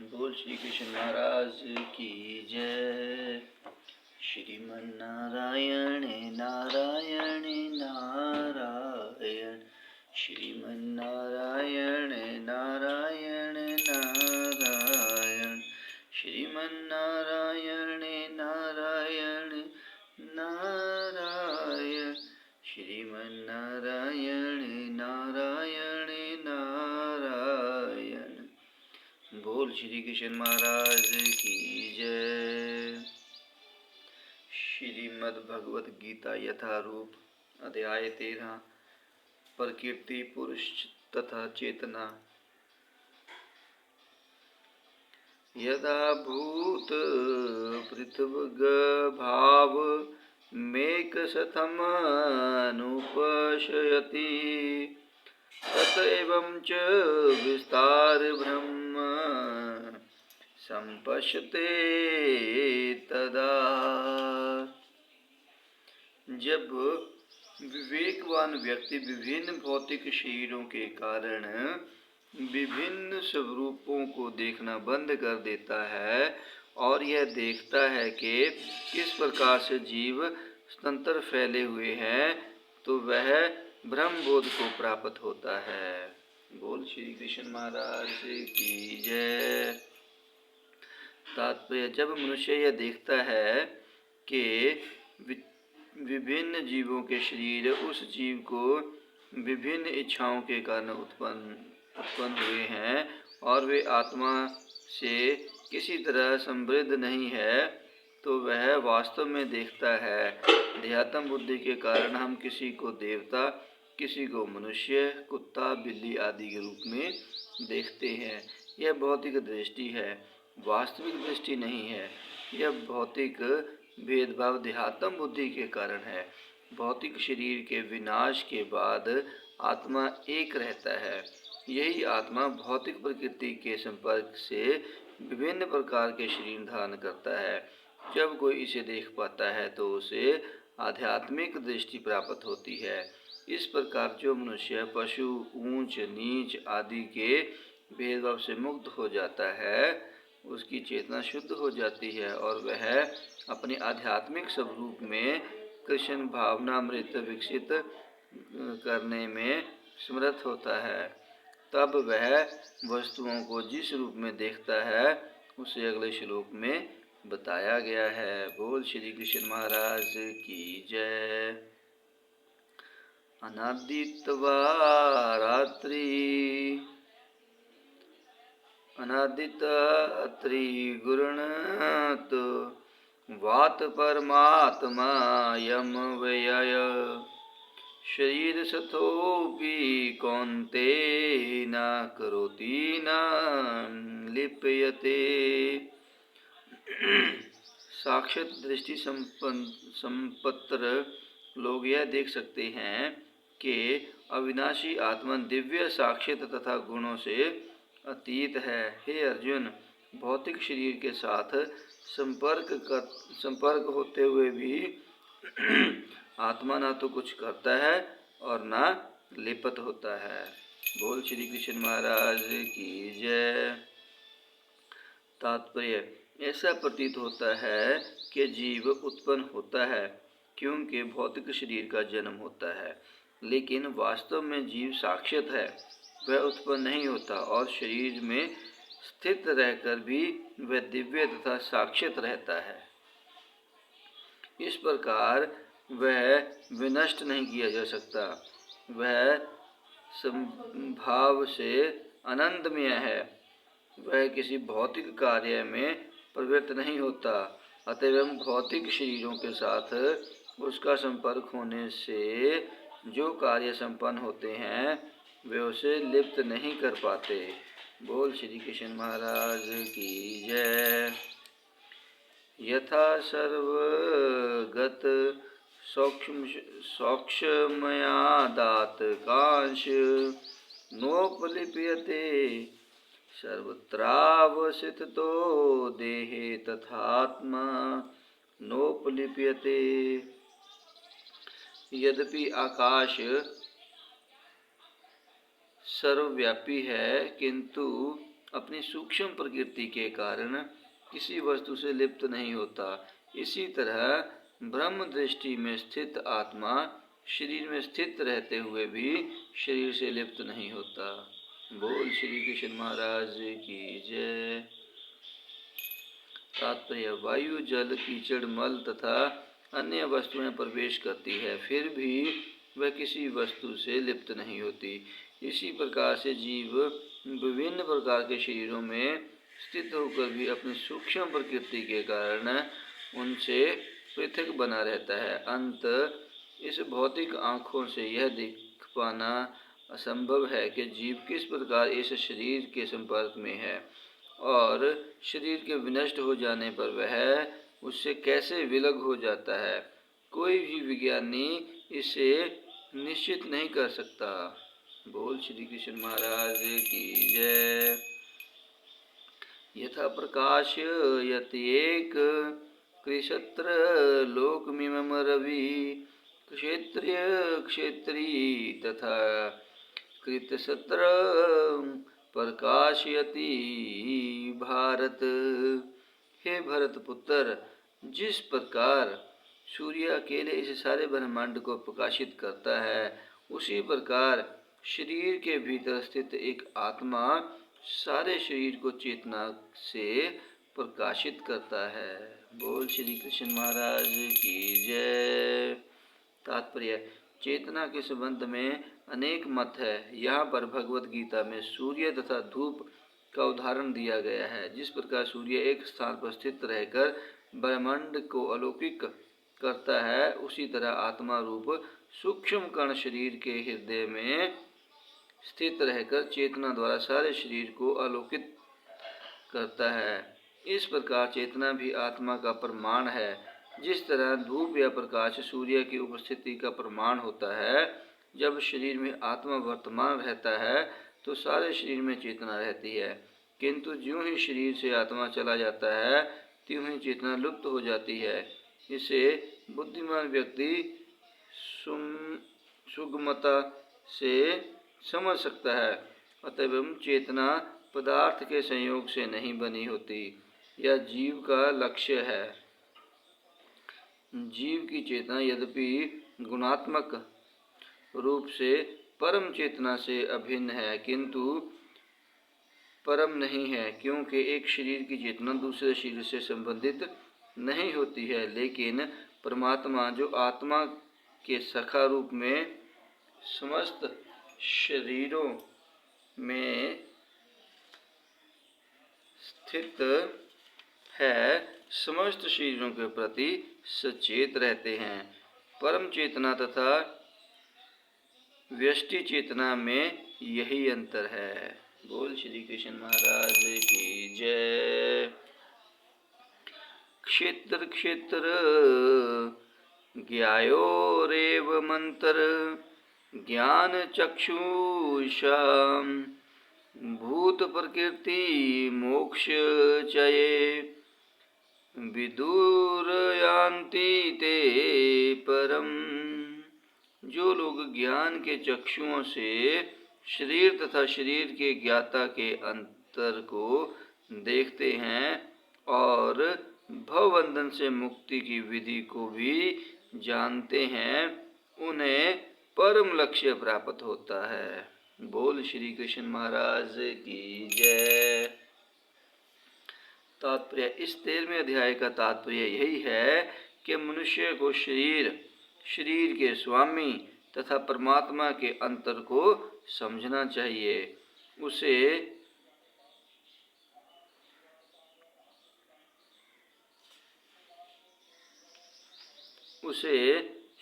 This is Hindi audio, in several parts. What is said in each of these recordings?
बोल श्री कृष्ण महाराज की जय। श्रीमन्नारायण नारायण नारायण, श्रीमन्नारायण नारायण नारायण, श्रीमन्नारायण नारायण नारायण, श्रीमन्नारायण नारायण नारायण। बोल श्री कृष्ण महाराज की जय। श्रीमद् भगवत गीता यथारूप अध्याय 13 प्रकृति पुरुष तथा चेतना। यदा भूत पृथ्वग भाव मेकशतमनुपश्यति ततएवं च विस्तार ब्रह्म संपश्यते तदा। जब विवेकवान व्यक्ति विभिन्न भौतिक शरीरों के कारण विभिन्न स्वरूपों को देखना बंद कर देता है और यह देखता है कि किस प्रकार से जीव स्वतंत्र फैले हुए हैं, तो वह ब्रह्मबोध को प्राप्त होता है। बोल श्री कृष्ण महाराज की जय। तात्पर्य, जब मनुष्य यह देखता है कि विभिन्न जीवों के शरीर उस जीव को विभिन्न इच्छाओं के कारण उत्पन्न हुए हैं और वे आत्मा से किसी तरह समृद्ध नहीं है, तो वह वास्तव में देखता है देहात्म बुद्धि के कारण हम किसी को देवता, किसी को मनुष्य, कुत्ता, बिल्ली आदि के रूप में देखते हैं। यह भौतिक दृष्टि है, वास्तविक दृष्टि नहीं है। यह भौतिक भेदभाव देहात्म बुद्धि के कारण है। भौतिक शरीर के विनाश के बाद आत्मा एक रहता है। यही आत्मा भौतिक प्रकृति के संपर्क से विभिन्न प्रकार के शरीर धारण करता है। जब कोई इसे देख पाता है तो उसे आध्यात्मिक दृष्टि प्राप्त होती है। इस प्रकार जो मनुष्य पशु, ऊंच नीच आदि के भेदभाव से मुक्त हो जाता है, उसकी चेतना शुद्ध हो जाती है और वह अपने आध्यात्मिक स्वरूप में कृष्ण भावनामृत विकसित करने में समर्थ होता है। तब वह वस्तुओं को जिस रूप में देखता है उसे अगले श्लोक में बताया गया है। बोल श्री कृष्ण महाराज की जय। अनादित्वा रात्रि अनादितत्रि गुरुणत वात परमात्मा यम व्यय शरीर सतोपि कौन्तेय न करोति न लिप्यते। साक्षात दृष्टि संपन्न लोग यह देख सकते हैं कि अविनाशी आत्मा दिव्य, साक्षात तथा गुणों से अतीत है। हे अर्जुन, भौतिक शरीर के साथ संपर्क होते हुए भी आत्मा ना तो कुछ करता है और ना लिप्त होता है। बोल श्री कृष्ण महाराज की जय। तात्पर्य, ऐसा प्रतीत होता है कि जीव उत्पन्न होता है क्योंकि भौतिक शरीर का जन्म होता है, लेकिन वास्तव में जीव साक्षात है, वह उत्पन्न नहीं होता और शरीर में स्थित रहकर भी वह दिव्य तथा साक्षात रहता है। इस प्रकार वह विनष्ट नहीं किया जा सकता। वह संभाव से आनंदमय है। वह किसी भौतिक कार्य में प्रवृत्त नहीं होता। अतएव भौतिक शरीरों के साथ उसका संपर्क होने से जो कार्य संपन्न होते हैं वे उसे लिप्त नहीं कर पाते। बोल श्री कृष्ण महाराज की जय। यथा सर्वगत सौक्ष्मयादात कांश नोपलिप्यते सर्वत्रावस्थितो देहे तथात्मा नोपलिप्यते। यद्यपि आकाश सर्वव्यापी है, किंतु अपनी सूक्ष्म प्रकृति के कारण किसी वस्तु से लिप्त नहीं होता। इसी तरह ब्रह्म दृष्टि में स्थित आत्मा शरीर में स्थित रहते हुए भी शरीर से लिप्त नहीं होता। बोल श्री कृष्ण महाराज की जय। तात्पर्य: वायु, जल, कीचड़, मल तथा अन्य वस्तुएं प्रवेश करती है, फिर भी वह किसी वस्तु से लिप्त नहीं होती। इसी प्रकार से जीव विभिन्न प्रकार के शरीरों में स्थित होकर भी अपनी सूक्ष्म प्रकृति के कारण उनसे पृथक बना रहता है। अंत इस भौतिक आँखों से यह देख पाना असंभव है कि जीव किस प्रकार इस शरीर के संपर्क में है और शरीर के विनष्ट हो जाने पर वह उससे कैसे विलग हो जाता है। कोई भी विज्ञानी इसे निश्चित नहीं कर सकता। बोल श्री कृष्ण महाराज की जय। यथा प्रकाश यत्येक कृषत्र लोकमिमं रवि क्षेत्रीय क्षेत्री तथा कृतसत्र प्रकाशयति भारत। हे भरत पुत्र, जिस प्रकार सूर्य अकेले इस सारे ब्रह्मांड को प्रकाशित करता है, उसी प्रकार शरीर के भीतर स्थित एक आत्मा सारे शरीर को चेतना से प्रकाशित करता है। बोल श्री कृष्ण महाराज की जय। तात्पर्य: चेतना के संबंध में अनेक मत है। यहाँ पर भगवत गीता में सूर्य तथा धूप का उदाहरण दिया गया है। जिस प्रकार सूर्य एक स्थान पर स्थित रहकर ब्रह्मांड को अलौकिक करता है, उसी तरह आत्मा रूप सूक्ष्म कण शरीर के हृदय में स्थित रहकर चेतना द्वारा सारे शरीर को अलौकिक करता है। इस प्रकार चेतना भी आत्मा का प्रमाण है। जिस तरह धूप या प्रकाश सूर्य की उपस्थिति का प्रमाण होता है, जब शरीर में आत्मा वर्तमान रहता है तो सारे शरीर में चेतना रहती है, किंतु ज्यों ही शरीर से आत्मा चला जाता है त्यों ही चेतना लुप्त हो जाती है। इसे बुद्धिमान व्यक्ति सुगमता से समझ सकता है। अतएव चेतना पदार्थ के संयोग से नहीं बनी होती, यह जीव का लक्ष्य है। जीव की चेतना यद्यपि गुणात्मक रूप से परम चेतना से अभिन्न है, किंतु परम नहीं है, क्योंकि एक शरीर की चेतना दूसरे शरीर से संबंधित नहीं होती है। लेकिन परमात्मा जो आत्मा के सखा रूप में समस्त शरीरों में स्थित है, समस्त शरीरों के प्रति सचेत रहते हैं। परम चेतना तथा व्यष्टि चेतना में यही अंतर है। बोल श्री कृष्ण महाराज की जय। क्षेत्र क्षेत्र ज्ञायोरेव मंतर ज्ञान चक्षुषा भूत प्रकृति मोक्ष चये विदुरयान्ति ते परम। जो लोग ज्ञान के चक्षुओं से शरीर तथा शरीर के ज्ञाता के अंतर को देखते हैं और भवबंधन से मुक्ति की विधि को भी जानते हैं, उन्हें परम लक्ष्य प्राप्त होता है। बोल श्री कृष्ण महाराज की जय। तात्पर्य: इस 13वें अध्याय का तात्पर्य यही है कि मनुष्य को शरीर के स्वामी तथा परमात्मा के अंतर को समझना चाहिए। उसे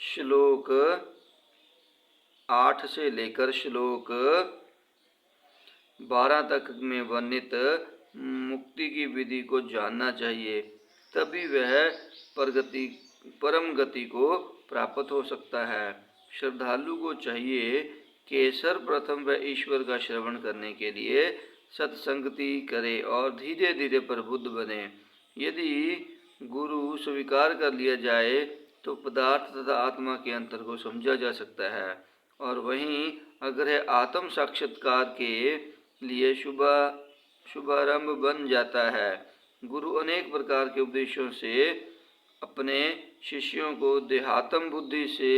श्लोक 8 से लेकर श्लोक 12 तक में वर्णित मुक्ति की विधि को जानना चाहिए, तभी वह परम गति को प्राप्त हो सकता है। श्रद्धालु को चाहिए कि सर्वप्रथम वह ईश्वर का श्रवण करने के लिए सत्संगति करे और धीरे धीरे प्रबुद्ध बने। यदि गुरु स्वीकार कर लिया जाए तो पदार्थ तथा आत्मा के अंतर को समझा जा सकता है, और वहीं अगर आत्म साक्षात्कार के लिए शुभारंभ बन जाता है। गुरु अनेक प्रकार के उपदेशों से अपने शिष्यों को देहात्म बुद्धि से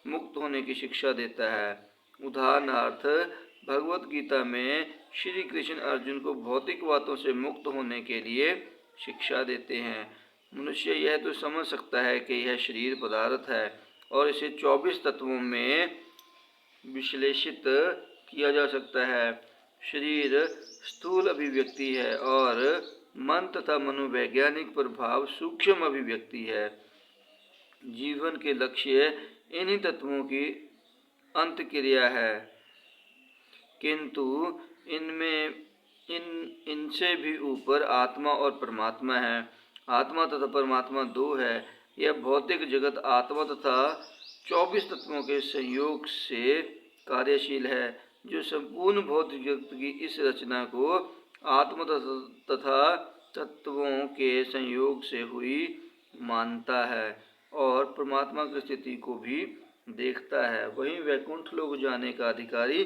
मुक्त होने की शिक्षा देता है। उदाहरणार्थ भगवत गीता में श्री कृष्ण अर्जुन को भौतिक बातों से मुक्त होने के लिए शिक्षा देते हैं। मनुष्य यह तो समझ सकता है कि यह शरीर पदार्थ है और इसे 24 तत्वों में विश्लेषित किया जा सकता है। शरीर स्थूल अभिव्यक्ति है और मन तथा मनोवैज्ञानिक प्रभाव सूक्ष्म अभिव्यक्ति है। जीवन के लक्ष्य इन्हीं तत्वों की अंतक्रिया है, किंतु इनसे भी ऊपर आत्मा और परमात्मा है। आत्मा तथा परमात्मा दो है। यह भौतिक जगत आत्मा तथा 24 तत्वों के संयोग से कार्यशील है, जो संपूर्ण भौतिक जगत की इस रचना को आत्मा तथा तत्वों के संयोग से हुई मानता है और परमात्मा की स्थिति को भी देखता है। वहीं वैकुंठ लोक जाने का अधिकारी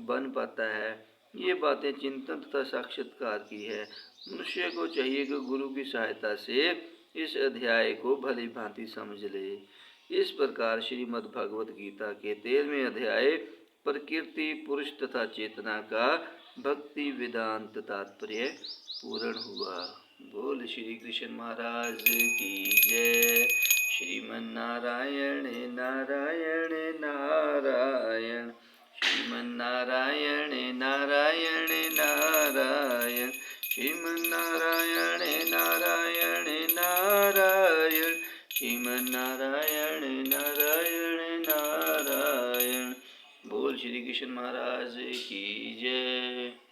बन पाता है। ये बातें चिंतन तथा साक्षात्कार की है। मनुष्य को चाहिए कि गुरु की सहायता से इस अध्याय को भली भांति समझ ले। इस प्रकार श्रीमद् भगवत गीता के 13वें अध्याय प्रकृति, पुरुष तथा चेतना का भक्ति वेदांत तात्पर्य पूर्ण हुआ। बोल श्री कृष्ण महाराज की जय। श्रीमन्नारायण नारायण नारायण, श्रीमन्नारायण नारायण नारायण, श्रीमन्नारायण नारायण नारायण, श्रीमन्नारायण नारायण नारायण। बोल श्री कृष्ण महाराज की जय।